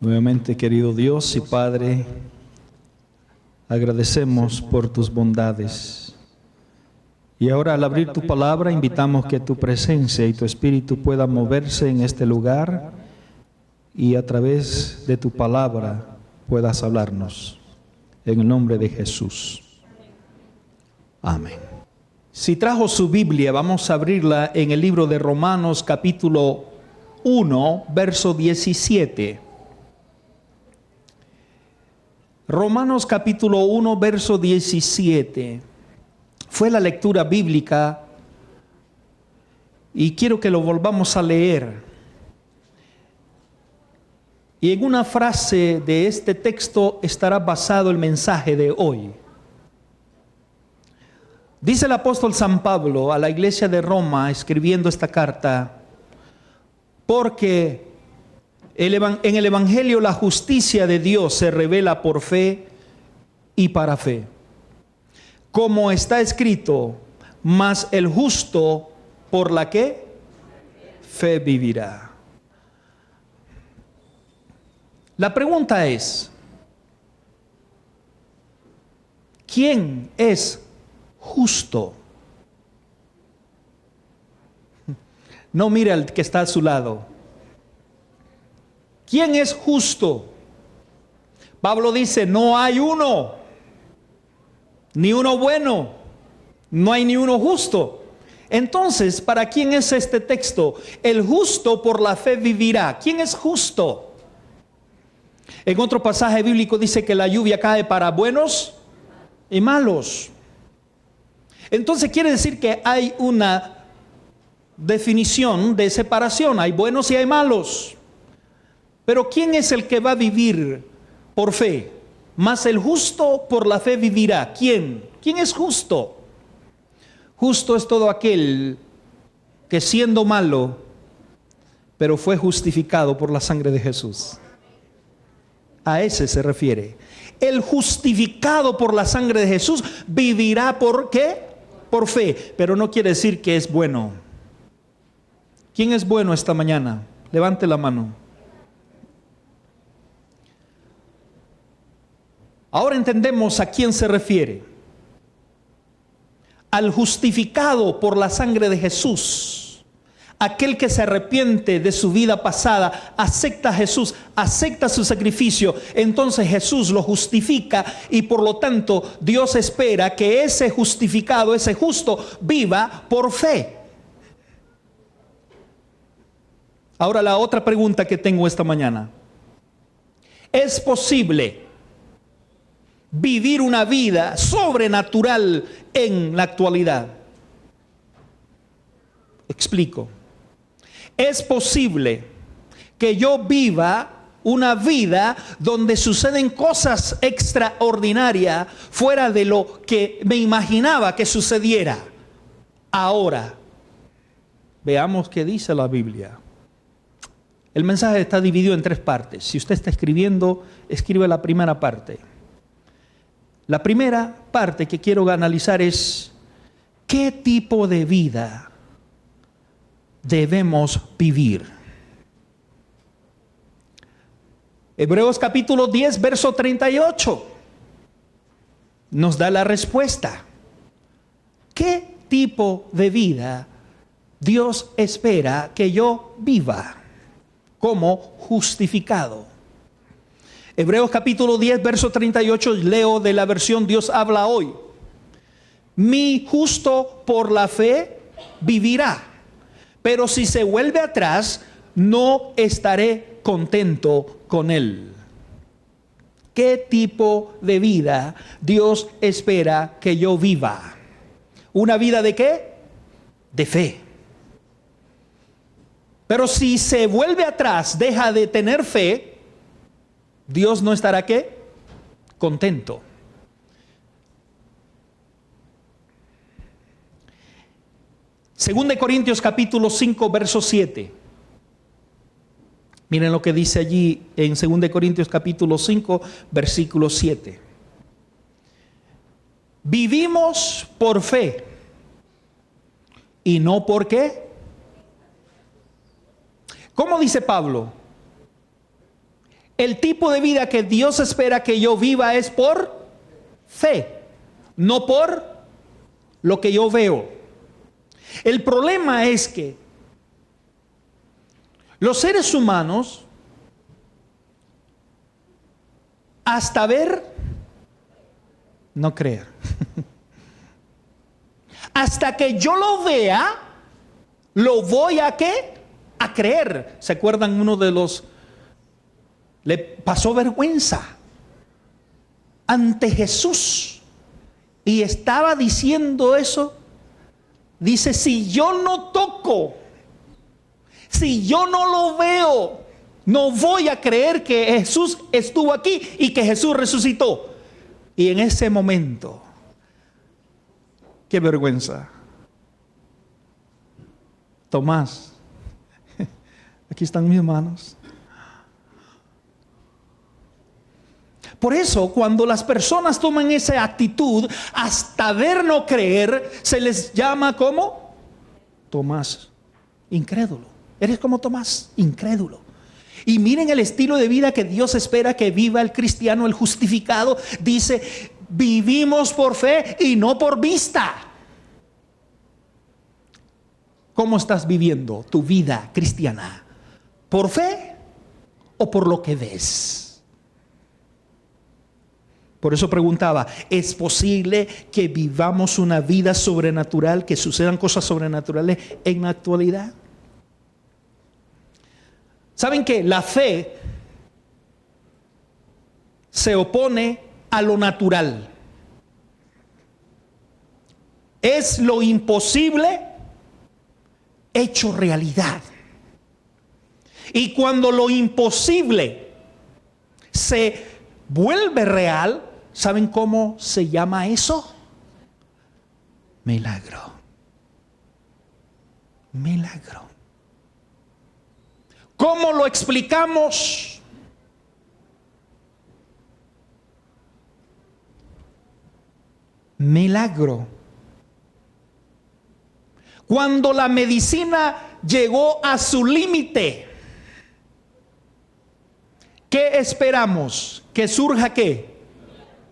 Nuevamente, querido Dios y Padre, agradecemos por tus bondades. Y ahora, al abrir tu palabra, invitamos que tu presencia y tu Espíritu puedan moverse en este lugar y a través de tu palabra puedas hablarnos. En el nombre de Jesús. Amén. Si trajo su Biblia, vamos a abrirla en el libro de Romanos capítulo 1, verso 17. Romanos capítulo 1, verso 17. Fue la lectura bíblica y quiero que lo volvamos a leer. Y en una frase de este texto estará basado el mensaje de hoy. Dice el apóstol San Pablo a la iglesia de Roma, escribiendo esta carta: porque en el Evangelio la justicia de Dios se revela por fe y para fe. Como está escrito, mas el justo por la que fe vivirá. La pregunta es, ¿quién es justo? No mire al que está a su lado. ¿Quién es justo? Pablo dice, no hay uno, ni uno bueno, no hay ni uno justo. Entonces, ¿para quién es este texto? El justo por la fe vivirá. ¿Quién es justo? En otro pasaje bíblico dice que la lluvia cae para buenos y malos. Entonces quiere decir que hay una definición de separación. Hay buenos y hay malos. Pero ¿quién es el que va a vivir por fe? Mas el justo por la fe vivirá. ¿Quién? ¿Quién es justo? Justo es todo aquel que siendo malo, pero fue justificado por la sangre de Jesús. A ese se refiere. El justificado por la sangre de Jesús vivirá ¿por qué? Por fe. Pero no quiere decir que es bueno. ¿Quién es bueno esta mañana? Levante la mano. Ahora entendemos a quién se refiere. Al justificado por la sangre de Jesús. Aquel que se arrepiente de su vida pasada, acepta a Jesús, acepta su sacrificio, entonces Jesús lo justifica y por lo tanto Dios espera que ese justificado, ese justo, viva por fe. Ahora la otra pregunta que tengo esta mañana. ¿Es posible vivir una vida sobrenatural en la actualidad? Explico. Es posible que yo viva una vida donde suceden cosas extraordinarias fuera de lo que me imaginaba que sucediera. Ahora, veamos qué dice la Biblia. El mensaje está dividido en 3 partes. Si usted está escribiendo, escribe la primera parte. La primera parte que quiero analizar es ¿qué tipo de vida debemos vivir? Hebreos capítulo 10, verso 38 nos da la respuesta. ¿Qué tipo de vida Dios espera que yo viva como justificado? Hebreos capítulo 10, verso 38, leo de la versión Dios habla hoy. Mi justo por la fe vivirá. Pero si se vuelve atrás, no estaré contento con él. ¿Qué tipo de vida Dios espera que yo viva? ¿Una vida de qué? De fe. Pero si se vuelve atrás, deja de tener fe, Dios no estará ¿qué? Contento. Según de Corintios capítulo 5, verso 7. Miren lo que dice allí en 2 de Corintios capítulo 5, versículo 7. Vivimos por fe y no por qué. ¿Cómo dice Pablo? el tipo de vida que Dios espera que yo viva es por fe, no por lo que yo veo. El problema es que los seres humanos, hasta ver, no creer. Hasta que yo lo vea, lo voy a ¿qué? A creer. ¿Se acuerdan? Uno de los le pasó vergüenza ante Jesús y estaba diciendo eso. Dice, si yo no toco, si yo no lo veo, no voy a creer que Jesús estuvo aquí y que Jesús resucitó. Y en ese momento, qué vergüenza. Tomás, aquí están mis manos. Por eso, cuando las personas toman esa actitud, hasta ver no creer, se les llama como Tomás, incrédulo. Eres como Tomás, incrédulo. Y miren el estilo de vida que Dios espera que viva el cristiano, el justificado. Dice, vivimos por fe y no por vista. ¿Cómo estás viviendo tu vida cristiana? ¿Por fe o por lo que ves? Por eso preguntaba, ¿es posible que vivamos una vida sobrenatural, que sucedan cosas sobrenaturales en la actualidad? ¿Saben qué? La fe se opone a lo natural. Es lo imposible hecho realidad. Y cuando lo imposible se vuelve real, ¿saben cómo se llama eso? Milagro. Milagro. ¿Cómo lo explicamos? Milagro. Cuando la medicina llegó a su límite, ¿qué esperamos? ¿Que surja qué?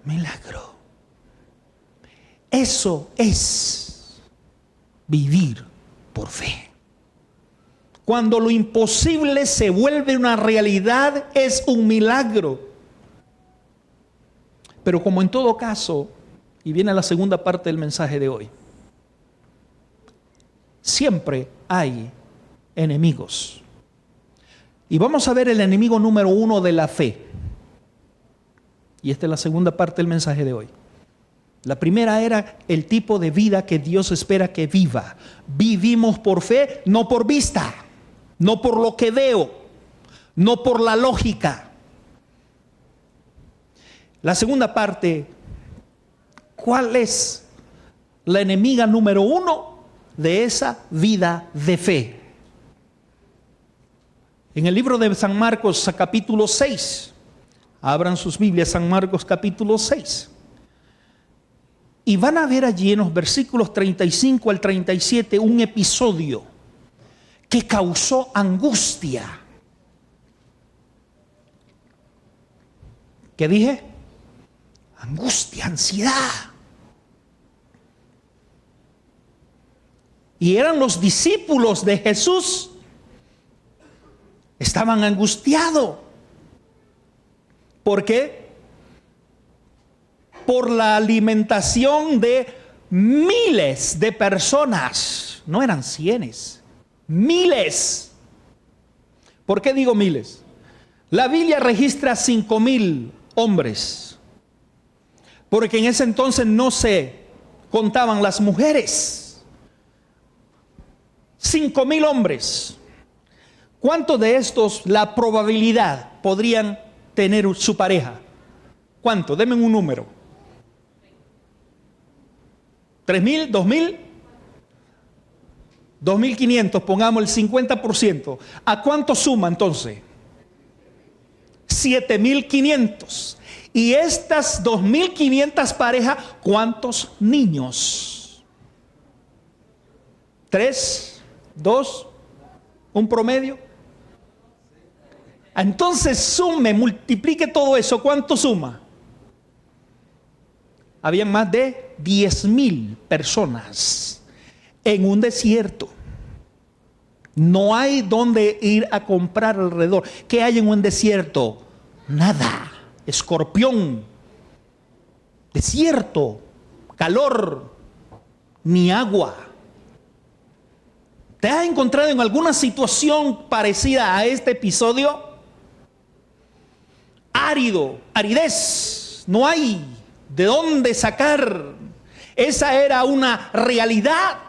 Milagro. Eso es vivir por fe. Cuando lo imposible se vuelve una realidad, es un milagro. Pero como en todo caso, y viene la segunda parte del mensaje de hoy, siempre hay enemigos. Y vamos a ver el enemigo número 1 de la fe. Y esta es la segunda parte del mensaje de hoy. La primera era el tipo de vida que Dios espera que viva. Vivimos por fe, no por vista, no por lo que veo, no por la lógica. La segunda parte, ¿cuál es la enemiga número 1 de esa vida de fe? En el libro de San Marcos, capítulo 6, abran sus Biblias, San Marcos capítulo 6. Y van a ver allí en los versículos 35 al 37 un episodio que causó angustia. ¿Qué dije? Angustia, ansiedad. Y eran los discípulos de Jesús. Estaban angustiados. ¿Por qué? Por la alimentación de miles de personas. No eran cienes, miles. ¿Por qué digo miles? La Biblia registra 5,000 hombres, porque en ese entonces no se contaban las mujeres. 5,000 hombres. ¿Cuántos de estos la probabilidad podrían tener su pareja? ¿Cuánto? Denme un número. 3,000, 2,000, 2,500, pongamos el 50%. ¿A cuánto suma entonces? 7,500. Y estas 2,500 parejas, ¿cuántos niños? 3, 2, un promedio. Entonces sume, multiplique todo eso. ¿Cuánto suma? Habían más de 10,000 personas en un desierto. No hay donde ir a comprar alrededor. ¿Qué hay en un desierto? Nada. Escorpión, desierto, calor, ni agua. ¿Te has encontrado en alguna situación parecida a este episodio? Árido, aridez, no hay de dónde sacar. Esa era una realidad.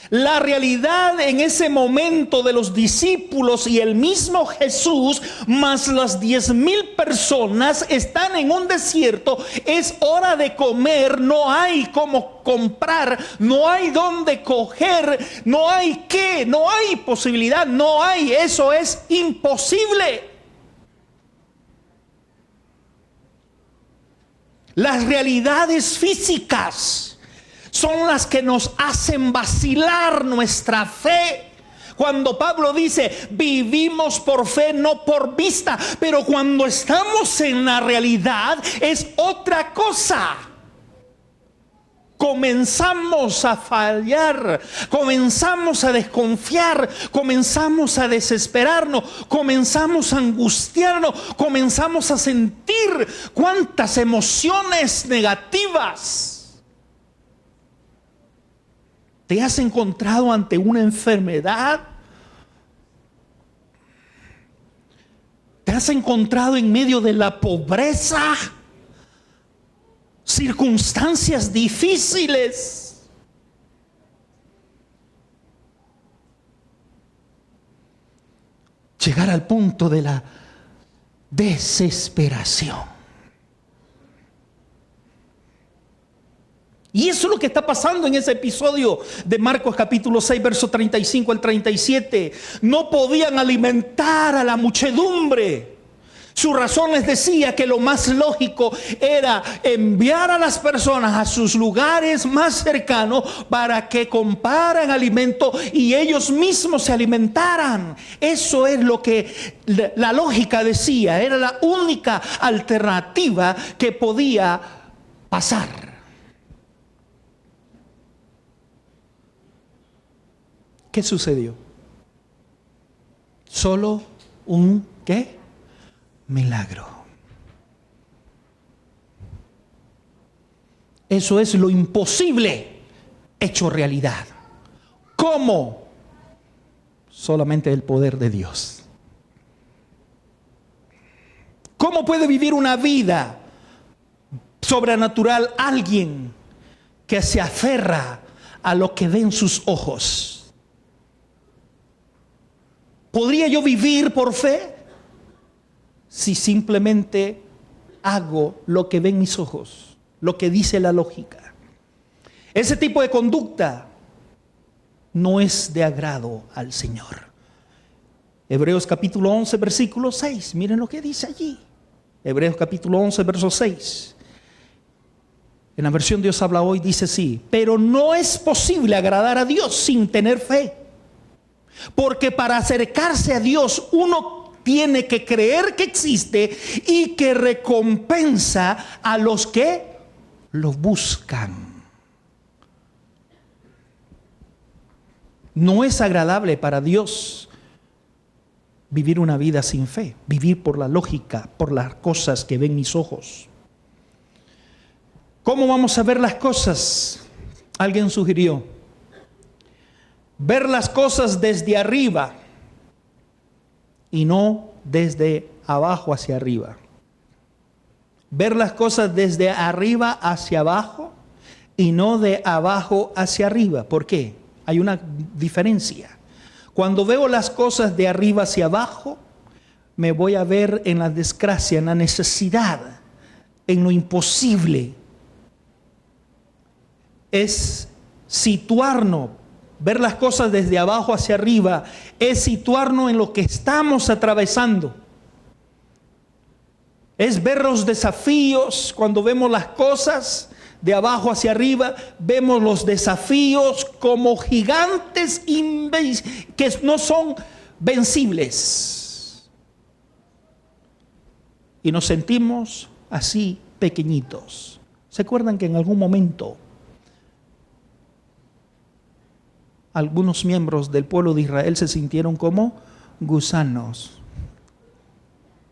La realidad en ese momento de los discípulos y el mismo Jesús, más las 10,000 personas, están en un desierto. Es hora de comer, no hay cómo comprar, no hay dónde coger, no hay posibilidad, no hay, eso es imposible. Las realidades físicas son las que nos hacen vacilar nuestra fe. Cuando Pablo dice, vivimos por fe, no por vista. Pero cuando estamos en la realidad es otra cosa. Comenzamos a fallar, comenzamos a desconfiar, comenzamos a desesperarnos, comenzamos a angustiarnos, comenzamos a sentir cuántas emociones negativas. ¿Te has encontrado ante una enfermedad? ¿Te has encontrado en medio de la pobreza? Circunstancias difíciles. Llegar al punto de la desesperación. Y eso es lo que está pasando en ese episodio de Marcos capítulo 6, verso 35 al 37. No podían alimentar a la muchedumbre. Su razón les decía que lo más lógico era enviar a las personas a sus lugares más cercanos para que compraran alimento y ellos mismos se alimentaran. Eso es lo que la lógica decía. Era la única alternativa que podía pasar. ¿Qué sucedió? Solo un ¿qué? Milagro. Eso es lo imposible hecho realidad. ¿Cómo? Solamente el poder de Dios. ¿Cómo puede vivir una vida sobrenatural alguien que se aferra a lo que ven sus ojos? ¿Podría yo vivir por fe si simplemente hago lo que ven mis ojos, lo que dice la lógica? Ese tipo de conducta no es de agrado al Señor. Hebreos capítulo 11, versículo 6. Miren lo que dice allí. Hebreos capítulo 11, verso 6. En la versión Dios habla hoy dice así: pero no es posible agradar a Dios sin tener fe. Porque para acercarse a Dios uno tiene que creer que existe y que recompensa a los que lo buscan. No es agradable para Dios vivir una vida sin fe, vivir por la lógica, por las cosas que ven mis ojos. ¿Cómo vamos a ver las cosas? Alguien sugirió ver las cosas desde arriba y no desde abajo hacia arriba. Ver las cosas desde arriba hacia abajo y no de abajo hacia arriba. ¿Por qué? Hay una diferencia. Cuando veo las cosas de arriba hacia abajo, me voy a ver en la desgracia, en la necesidad, en lo imposible. Es situarnos. Ver las cosas desde abajo hacia arriba es situarnos en lo que estamos atravesando. Es ver los desafíos. Cuando vemos las cosas de abajo hacia arriba, vemos los desafíos como gigantes que no son vencibles. y nos sentimos así pequeñitos. ¿Se acuerdan que en algún momento algunos miembros del pueblo de Israel se sintieron como gusanos?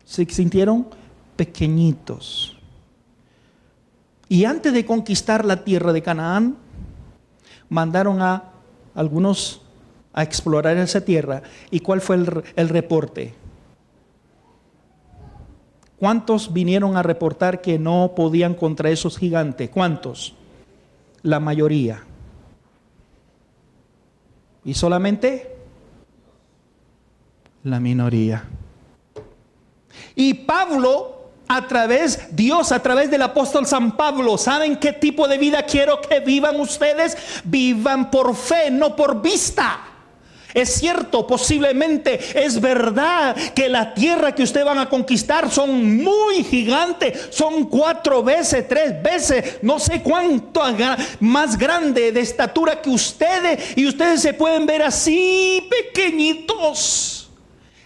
Se sintieron pequeñitos. Y antes de conquistar la tierra de Canaán, mandaron a algunos a explorar esa tierra. ¿Y cuál fue el reporte? ¿Cuántos vinieron a reportar que no podían contra esos gigantes? ¿Cuántos? La mayoría. ¿Y solamente? La minoría. Y Dios a través del apóstol San Pablo, ¿saben qué tipo de vida quiero que vivan ustedes? Vivan por fe, no por vista. Es cierto, posiblemente es verdad que la tierra que ustedes van a conquistar son muy gigantes, son 4 veces, 3 veces, no sé cuánto más grande de estatura que ustedes, y ustedes se pueden ver así pequeñitos.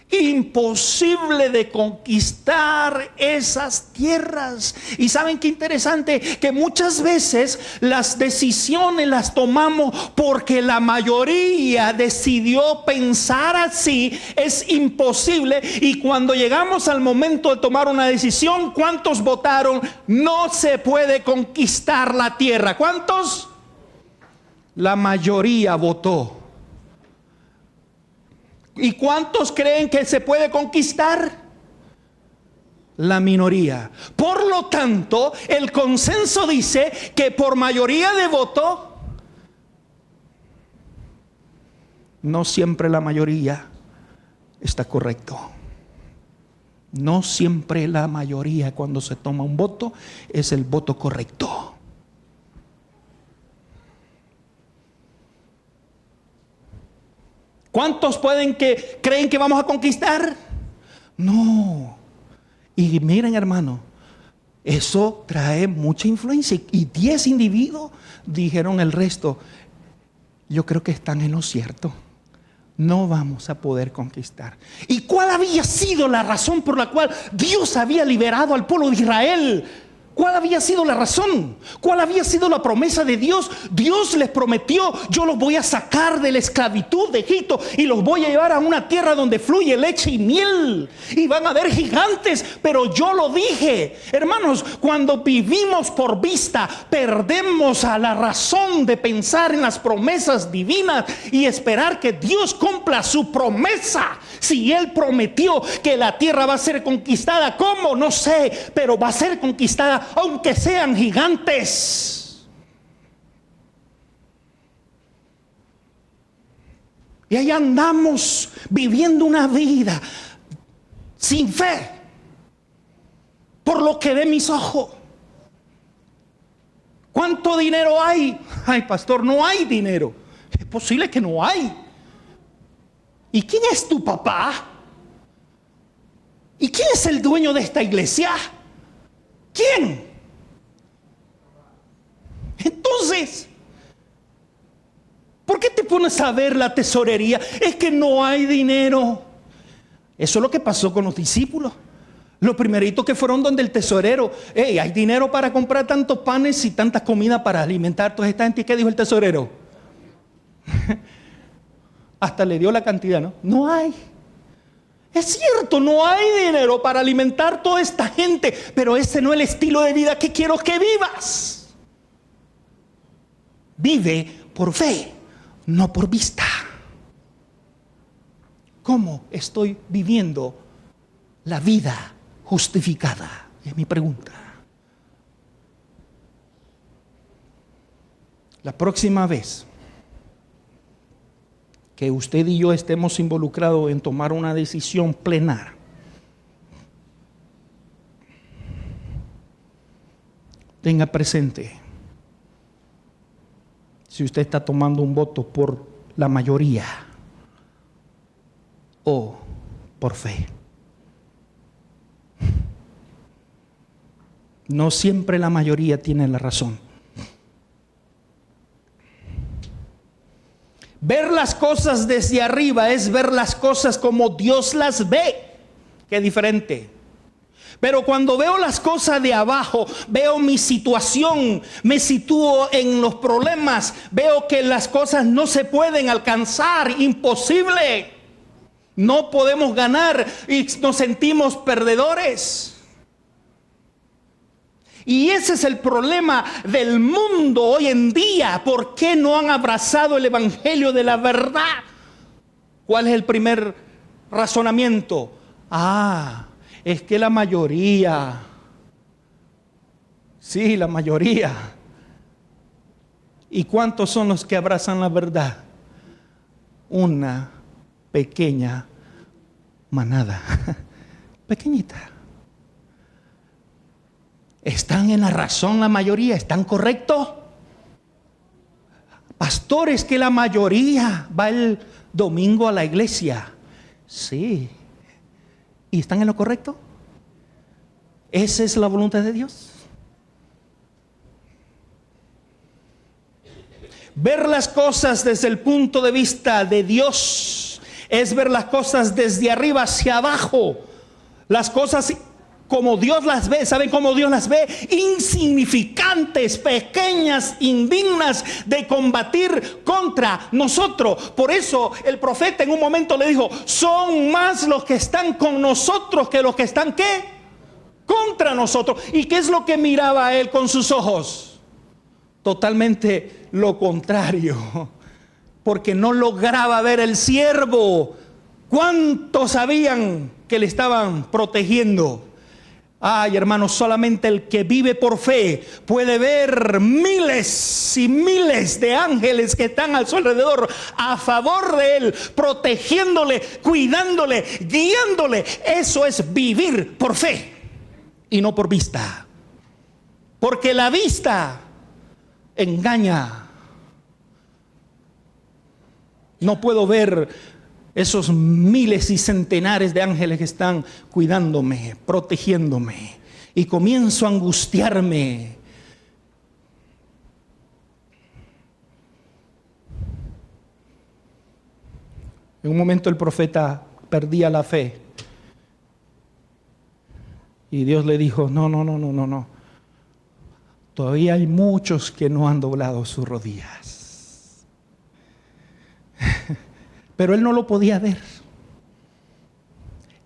Imposible de conquistar esas tierras. Y saben qué interesante, que muchas veces las decisiones las tomamos porque la mayoría decidió pensar así. Es imposible. Y cuando llegamos al momento de tomar una decisión, ¿cuántos votaron? No se puede conquistar la tierra. ¿Cuántos? La mayoría votó. ¿Y cuántos creen que se puede conquistar? La minoría. Por lo tanto, el consenso dice que por mayoría de voto, no siempre la mayoría está correcto. No siempre la mayoría, cuando se toma un voto, es el voto correcto. ¿Cuántos creen que vamos a conquistar? No. Y miren, hermano, eso trae mucha influencia. Y 10 individuos dijeron el resto, yo creo que están en lo cierto. No vamos a poder conquistar. ¿Y cuál había sido la razón por la cual Dios había liberado al pueblo de Israel? ¿Cuál había sido la razón? ¿Cuál había sido la promesa de Dios? Dios les prometió: yo los voy a sacar de la esclavitud de Egipto y los voy a llevar a una tierra donde fluye leche y miel. Y van a haber gigantes, pero yo lo dije. Hermanos, cuando vivimos por vista, perdemos a la razón de pensar en las promesas divinas y esperar que Dios cumpla su promesa. Si Él prometió que la tierra va a ser conquistada, ¿cómo? No sé, pero va a ser conquistada aunque sean gigantes. Y ahí andamos viviendo una vida sin fe, por lo que ve mis ojos. ¿Cuánto dinero hay? Ay, pastor, no hay dinero. Es posible que no hay. ¿Y quién es tu papá? ¿Y quién es el dueño de esta iglesia? ¿Quién? Entonces, ¿por qué te pones a ver la tesorería? Es que no hay dinero. Eso es lo que pasó con los discípulos. Los primeritos que fueron donde el tesorero: hey, ¿hay dinero para comprar tantos panes y tanta comida para alimentar a toda esta gente? ¿Y qué dijo el tesorero? Hasta le dio la cantidad, ¿no? No hay. Es cierto, no hay dinero para alimentar toda esta gente, pero ese no es el estilo de vida que quiero que vivas. Vive por fe, no por vista. ¿Cómo estoy viviendo la vida justificada? Es mi pregunta. La próxima vez que usted y yo estemos involucrados en tomar una decisión plenaria, tenga presente, si usted está tomando un voto por la mayoría o por fe. No siempre la mayoría tiene la razón. Ver las cosas desde arriba es ver las cosas como Dios las ve. Qué diferente. Pero cuando veo las cosas de abajo, veo mi situación, me sitúo en los problemas, veo que las cosas no se pueden alcanzar, imposible. No podemos ganar y nos sentimos perdedores. Y ese es el problema del mundo hoy en día. ¿Por qué no han abrazado el evangelio de la verdad? ¿Cuál es el primer razonamiento? Es que la mayoría, sí, la mayoría. ¿Y cuántos son los que abrazan la verdad? Una pequeña manada, pequeñita. ¿Están en la razón la mayoría? ¿Están correctos? Pastores, que la mayoría va el domingo a la iglesia. Sí. ¿Y están en lo correcto? ¿Esa es la voluntad de Dios? Ver las cosas desde el punto de vista de Dios es ver las cosas desde arriba hacia abajo. Las cosas como Dios las ve. ¿Saben cómo Dios las ve? Insignificantes, pequeñas, indignas de combatir contra nosotros. Por eso el profeta en un momento le dijo: son más los que están con nosotros que los que están ¿qué? Contra nosotros. ¿Y qué es lo que miraba él con sus ojos? Totalmente lo contrario, porque no lograba ver el siervo. ¿Cuántos sabían que le estaban protegiendo? Ay, hermanos, solamente el que vive por fe puede ver miles y miles de ángeles que están a su alrededor, a favor de él, protegiéndole, cuidándole, guiándole. Eso es vivir por fe y no por vista, porque la vista engaña. No puedo ver esos miles y centenares de ángeles que están cuidándome, protegiéndome, y comienzo a angustiarme. En un momento el profeta perdía la fe y Dios le dijo: no. Todavía hay muchos que no han doblado sus rodillas. Pero él no lo podía ver.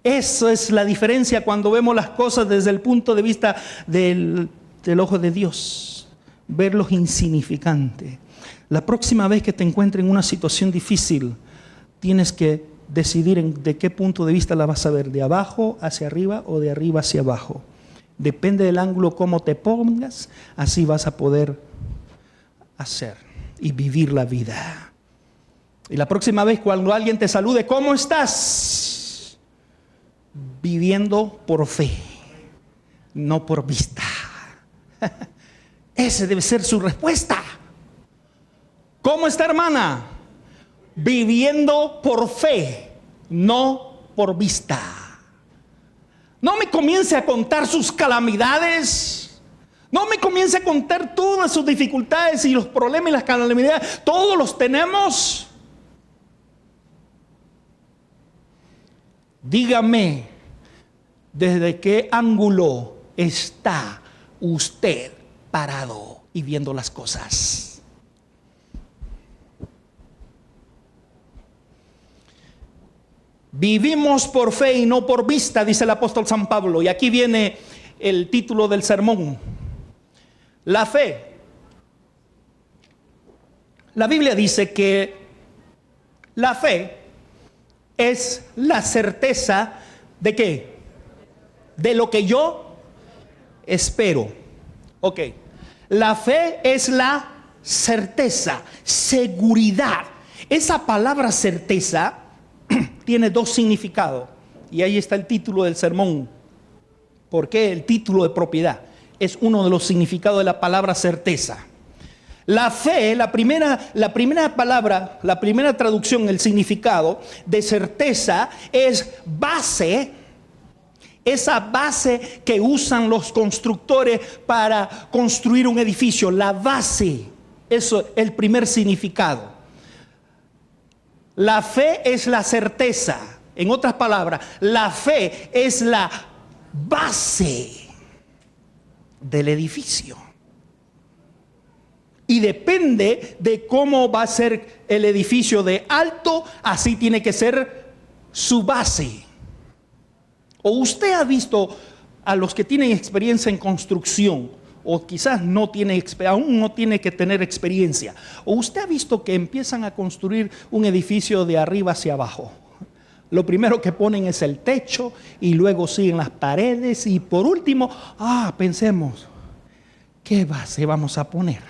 Eso es la diferencia cuando vemos las cosas desde el punto de vista del ojo de Dios. Verlos insignificantes. La próxima vez que te encuentres en una situación difícil, tienes que decidir de qué punto de vista la vas a ver. ¿De abajo hacia arriba o de arriba hacia abajo? Depende del ángulo cómo te pongas, así vas a poder hacer y vivir la vida. Y la próxima vez cuando alguien te salude: ¿cómo estás? Viviendo por fe, no por vista. Esa debe ser su respuesta. ¿Cómo está, hermana? Viviendo por fe, no por vista. No me comience a contar sus calamidades. No me comience a contar todas sus dificultades y los problemas y las calamidades. Todos los tenemos. Dígame, ¿desde qué ángulo está usted parado y viendo las cosas? Vivimos por fe y no por vista, dice el apóstol San Pablo. Y aquí viene el título del sermón: la fe. La Biblia dice que la fe es la certeza ¿de qué? De lo que yo espero. Ok. La fe es la certeza, seguridad. Esa palabra certeza tiene dos significados. Y ahí está el título del sermón. ¿Por qué el título de propiedad? Es uno de los significados de la palabra certeza. La fe, la primera palabra, la primera traducción, el significado de certeza es base. Esa base que usan los constructores para construir un edificio, la base. Eso es el primer significado. La fe es la certeza. En otras palabras, la fe es la base del edificio. Y depende de cómo va a ser el edificio de alto, así tiene que ser su base. O usted ha visto a los que tienen experiencia en construcción, o quizás no tiene, aún no tiene que tener experiencia, o usted ha visto que empiezan a construir un edificio de arriba hacia abajo. Lo primero que ponen es el techo y luego siguen las paredes y por último, pensemos, ¿qué base vamos a poner?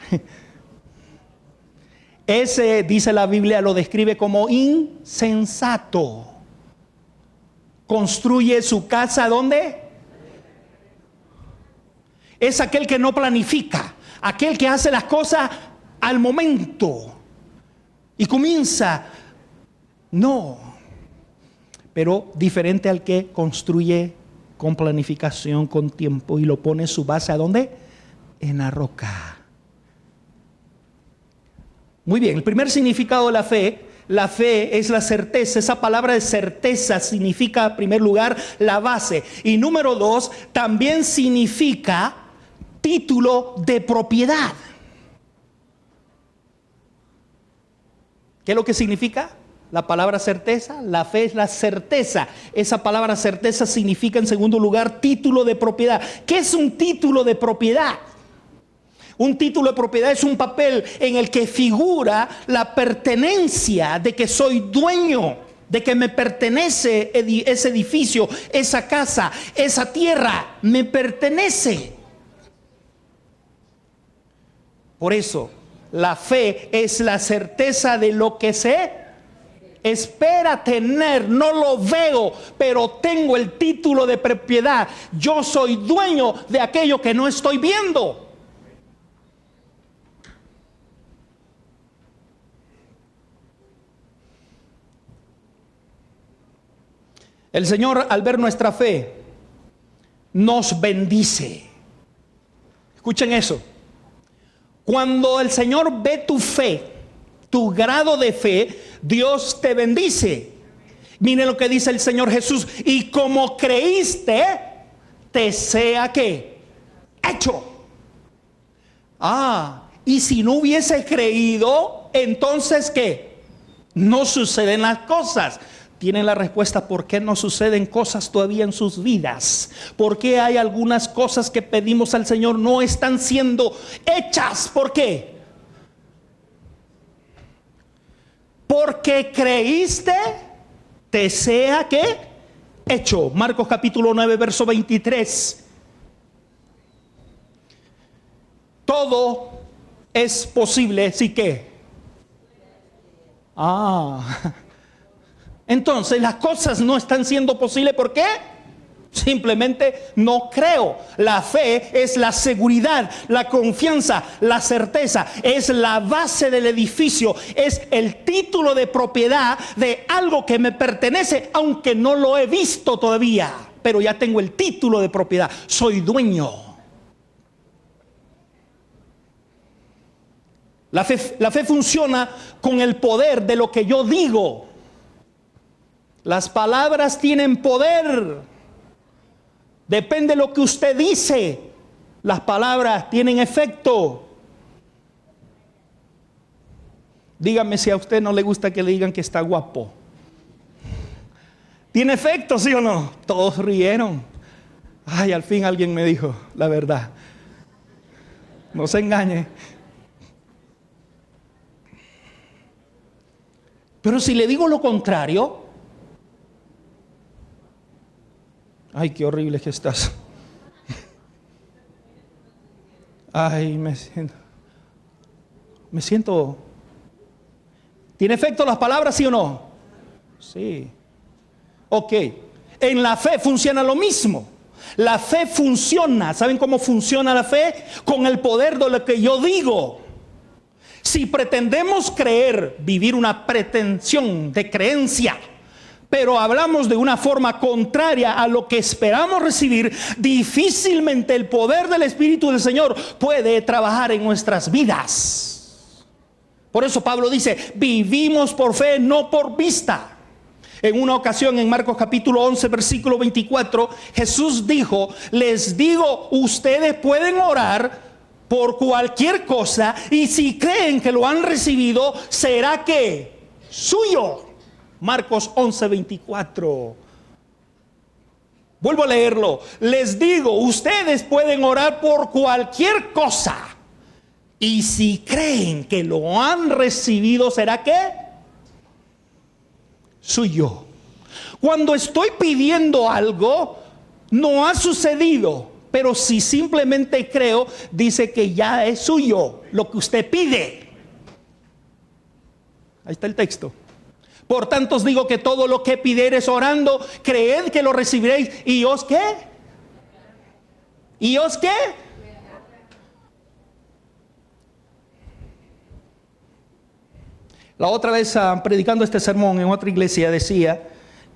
Ese, dice la Biblia, lo describe como insensato. Construye su casa, ¿dónde? Es aquel que no planifica, aquel que hace las cosas al momento y comienza. No, pero diferente al que construye con planificación, con tiempo y lo pone su base, ¿a dónde? En la roca. Muy bien, el primer significado de la fe es la certeza. Esa palabra de certeza significa, en primer lugar, la base. Y número dos, también significa título de propiedad. ¿Qué es lo que significa la palabra certeza? La fe es la certeza. Esa palabra certeza significa, en segundo lugar, título de propiedad. ¿Qué es un título de propiedad? Un título de propiedad es un papel en el que figura la pertenencia de que soy dueño, de que me pertenece ese edificio, esa casa, esa tierra, me pertenece. Por eso, la fe es la certeza de lo que se espera tener. No lo veo, pero tengo el título de propiedad. Yo soy dueño de aquello que no estoy viendo. El Señor, al ver nuestra fe, nos bendice. Escuchen eso. Cuando el Señor ve tu fe, tu grado de fe, Dios te bendice. Miren lo que dice el Señor Jesús. Y como creíste, te sea ¿qué? Hecho. Y si no hubiese creído, entonces ¿qué? No suceden las cosas. Tienen la respuesta por qué no suceden cosas todavía en sus vidas. ¿Por qué hay algunas cosas que pedimos al Señor no están siendo hechas? ¿Por qué? Porque creíste, te sea ¿qué? Hecho. Marcos capítulo 9, verso 23. Todo es posible, ¿sí que? Entonces las cosas no están siendo posibles. ¿Por qué? Simplemente no creo. La fe es la seguridad, la confianza, la certeza. Es la base del edificio. Es el título de propiedad de algo que me pertenece, aunque no lo he visto todavía. Pero ya tengo el título de propiedad. Soy dueño. La fe funciona con el poder de lo que yo digo. Las palabras tienen poder. Depende de lo que usted dice. Las palabras tienen efecto. Dígame si a usted no le gusta que le digan que está guapo. ¿Tiene efecto, sí o no? Todos rieron. Al fin alguien me dijo la verdad. No se engañe. Pero si le digo lo contrario, qué horrible que estás. Me siento. ¿Tiene efecto las palabras, sí o no? Sí. Ok. En la fe funciona lo mismo. La fe funciona. ¿Saben cómo funciona la fe? Con el poder de lo que yo digo. Si pretendemos creer, vivir una pretensión de creencia, pero hablamos de una forma contraria a lo que esperamos recibir, difícilmente el poder del Espíritu del Señor puede trabajar en nuestras vidas. Por eso Pablo dice, vivimos por fe, no por vista. En una ocasión, en Marcos capítulo 11, versículo 24, Jesús dijo: les digo, ustedes pueden orar por cualquier cosa, y si creen que lo han recibido, será que suyo. Marcos 11, 24. Vuelvo a leerlo. Les digo, ustedes pueden orar por cualquier cosa, y si creen que lo han recibido, será que suyo. Cuando estoy pidiendo algo, no ha sucedido, pero si simplemente creo, dice que ya es suyo lo que usted pide. Ahí está el texto. Por tanto os digo que todo lo que pidiereis orando, creed que lo recibiréis. ¿Y os qué? ¿Y os qué? La otra vez, predicando este sermón en otra iglesia, decía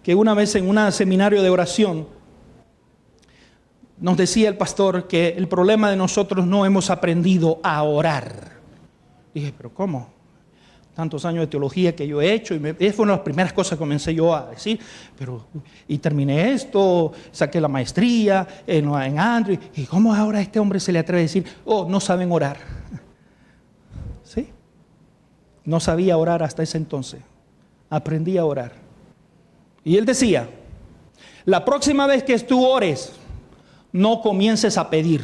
que una vez en un seminario de oración, nos decía el pastor que el problema de nosotros no hemos aprendido a orar. Dije, ¿pero cómo? Tantos años de teología que yo he hecho, y fue una de las primeras cosas que comencé yo a decir, y terminé esto, saqué la maestría en Andrew, y ¿cómo ahora este hombre se le atreve a decir, no saben orar? ¿Sí? No sabía orar hasta ese entonces. Aprendí a orar. Y él decía, la próxima vez que tú ores, no comiences a pedir.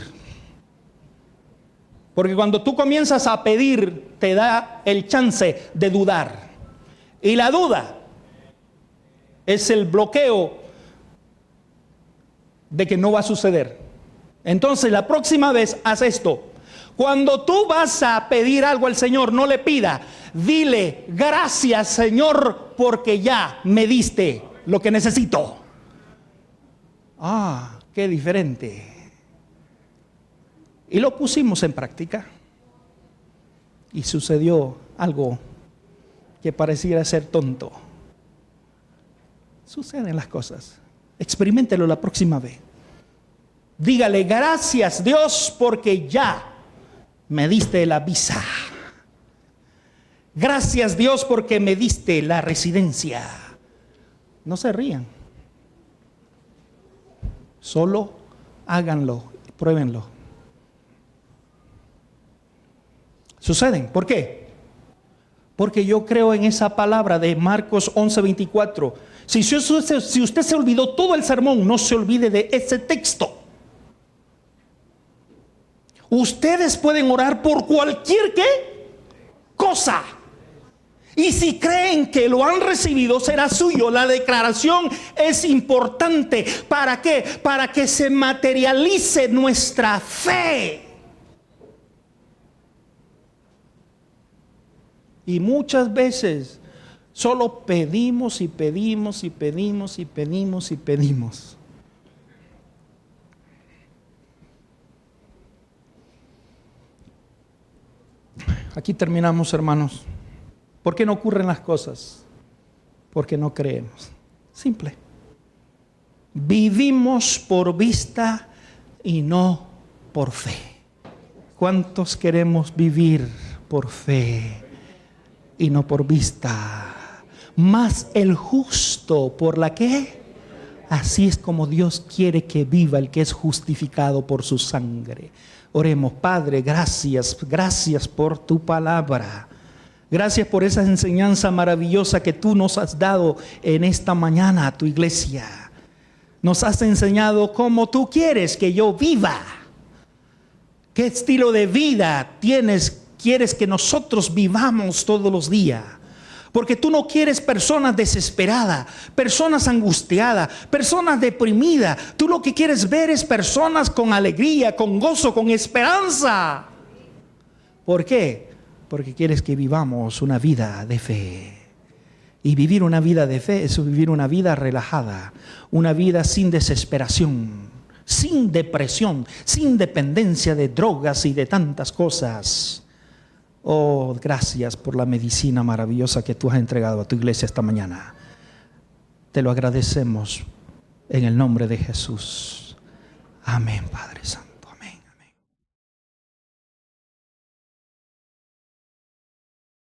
Porque cuando tú comienzas a pedir, te da el chance de dudar. Y la duda es el bloqueo de que no va a suceder. Entonces, la próxima vez, haz esto. Cuando tú vas a pedir algo al Señor, no le pida. Dile, gracias Señor, porque ya me diste lo que necesito. Qué diferente. Y lo pusimos en práctica. Y sucedió algo que pareciera ser tonto. Suceden las cosas. Experiméntelo la próxima vez. Dígale, gracias Dios, porque ya me diste la visa. Gracias Dios porque me diste la residencia. No se rían. Solo háganlo, pruébenlo. Suceden. ¿Por qué? Porque yo creo en esa palabra de Marcos 11:24. Si usted se olvidó todo el sermón, no se olvide de ese texto. Ustedes pueden orar por cualquier cosa. Y si creen que lo han recibido, será suyo. La declaración es importante. ¿Para qué? Para que se materialice nuestra fe. Y muchas veces solo pedimos y pedimos y pedimos y pedimos y pedimos. Aquí terminamos, hermanos. ¿Por qué no ocurren las cosas? Porque no creemos. Simple. Vivimos por vista y no por fe. ¿Cuántos queremos vivir por fe y no por vista? Más el justo por la que. Así es como Dios quiere que viva el que es justificado por su sangre. Oremos. Padre, gracias por tu palabra. Gracias por esa enseñanza maravillosa que tú nos has dado en esta mañana a tu iglesia. Nos has enseñado cómo tú quieres que yo viva. ¿Qué estilo de vida quieres que nosotros vivamos todos los días? Porque tú no quieres personas desesperadas, personas angustiadas, personas deprimidas. Tú lo que quieres ver es personas con alegría, con gozo, con esperanza. ¿Por qué? Porque quieres que vivamos una vida de fe. Y vivir una vida de fe es vivir una vida relajada, una vida sin desesperación, sin depresión, sin dependencia de drogas y de tantas cosas. Oh, gracias por la medicina maravillosa que tú has entregado a tu iglesia esta mañana. Te lo agradecemos en el nombre de Jesús. Amén, Padre Santo.